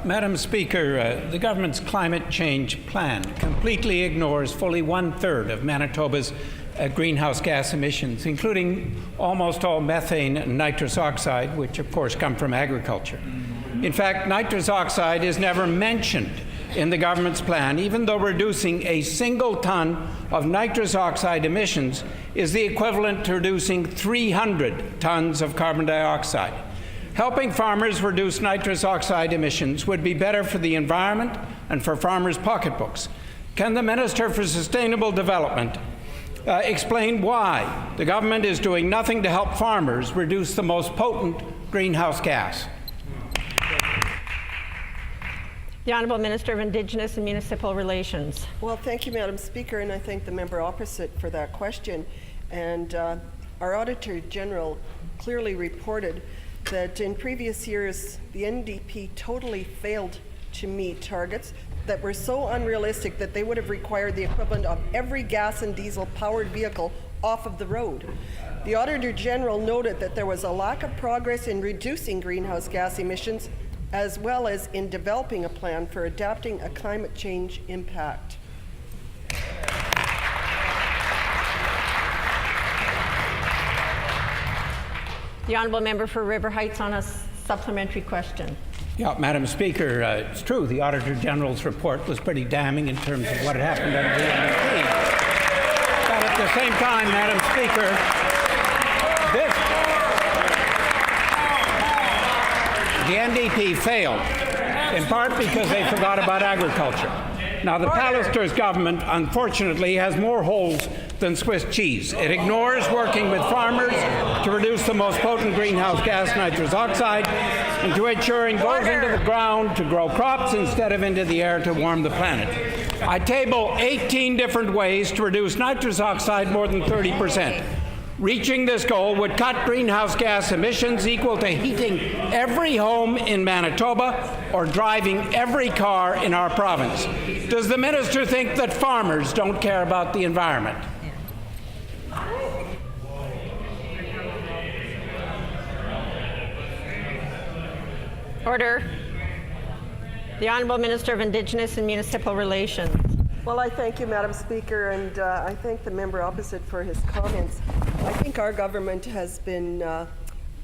Madam Speaker, the government's climate change plan completely ignores fully 1/3 of Manitoba's greenhouse gas emissions, including almost all methane and nitrous oxide, which of course come from agriculture. In fact, nitrous oxide is never mentioned in the government's plan, even though reducing a single ton of nitrous oxide emissions is the equivalent to reducing 300 tons of carbon dioxide. Helping farmers reduce nitrous oxide emissions would be better for the environment and for farmers' pocketbooks. Can the Minister for Sustainable Development explain why the government is doing nothing to help farmers reduce the most potent greenhouse gas? The Honourable Minister of Indigenous and Municipal Relations. Well, thank you, Madam Speaker, and I thank the member opposite for that question. And our Auditor General clearly reported that in previous years, the NDP totally failed to meet targets that were so unrealistic that they would have required the equivalent of every gas and diesel powered vehicle off of the road. The Auditor General noted that there was a lack of progress in reducing greenhouse gas emissions, as well as in developing a plan for adapting a climate change impact. The Honourable Member for River Heights on a supplementary question. Yeah, Madam Speaker, it's true the Auditor General's report was pretty damning in terms of what had happened under the NDP. But at the same time, Madam Speaker, the NDP failed, in part because they forgot about agriculture. Now, the Pallister's government, unfortunately, has more holes than Swiss cheese. It ignores working with farmers to reduce the most potent greenhouse gas, nitrous oxide, and to ensuring goes into the ground to grow crops instead of into the air to warm the planet. I table 18 different ways to reduce nitrous oxide more than 30%. Reaching this goal would cut greenhouse gas emissions equal to heating every home in Manitoba or driving every car in our province. Does the minister think that farmers don't care about the environment? Order. The Honourable Minister of Indigenous and Municipal Relations. Well, I thank you, Madam Speaker, and I thank the member opposite for his comments. I think our government has been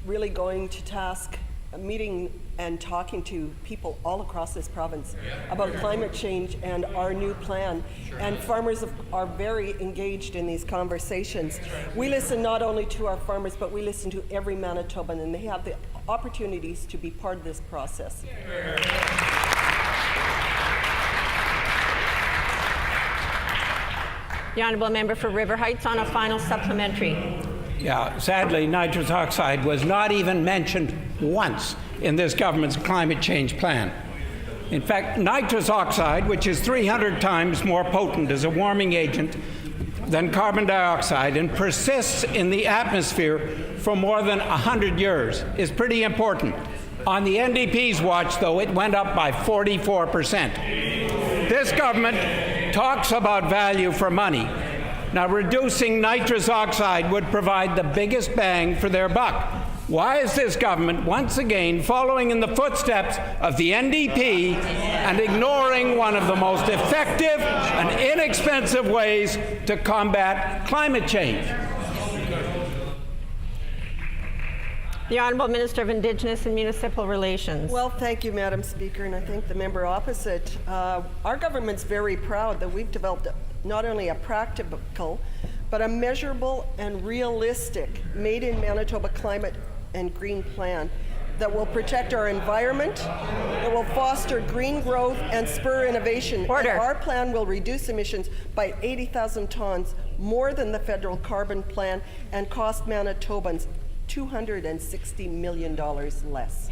really going to task, meeting and talking to people all across this province about climate change and our new plan. And farmers are very engaged in these conversations. We listen not only to our farmers, but we listen to every Manitoban, and they have the opportunities to be part of this process. The Honourable Member for River Heights on a final supplementary. Yeah, sadly, nitrous oxide was not even mentioned once in this government's climate change plan. In fact, nitrous oxide, which is 300 times more potent as a warming agent than carbon dioxide and persists in the atmosphere for more than 100 years, is pretty important. On the NDP's watch, though, it went up by 44%. This government talks about value for money. Now, reducing nitrous oxide would provide the biggest bang for their buck. Why is this government once again following in the footsteps of the NDP and ignoring one of the most effective and inexpensive ways to combat climate change? The Honourable Minister of Indigenous and Municipal Relations. Well, thank you, Madam Speaker, and I thank the member opposite. Our government's very proud that we've developed not only a practical, but a measurable and realistic Made in Manitoba climate and green plan that will protect our environment, that will foster green growth and spur innovation. Order. And our plan will reduce emissions by 80,000 tonnes, more than the federal carbon plan, and cost Manitobans $260 million less.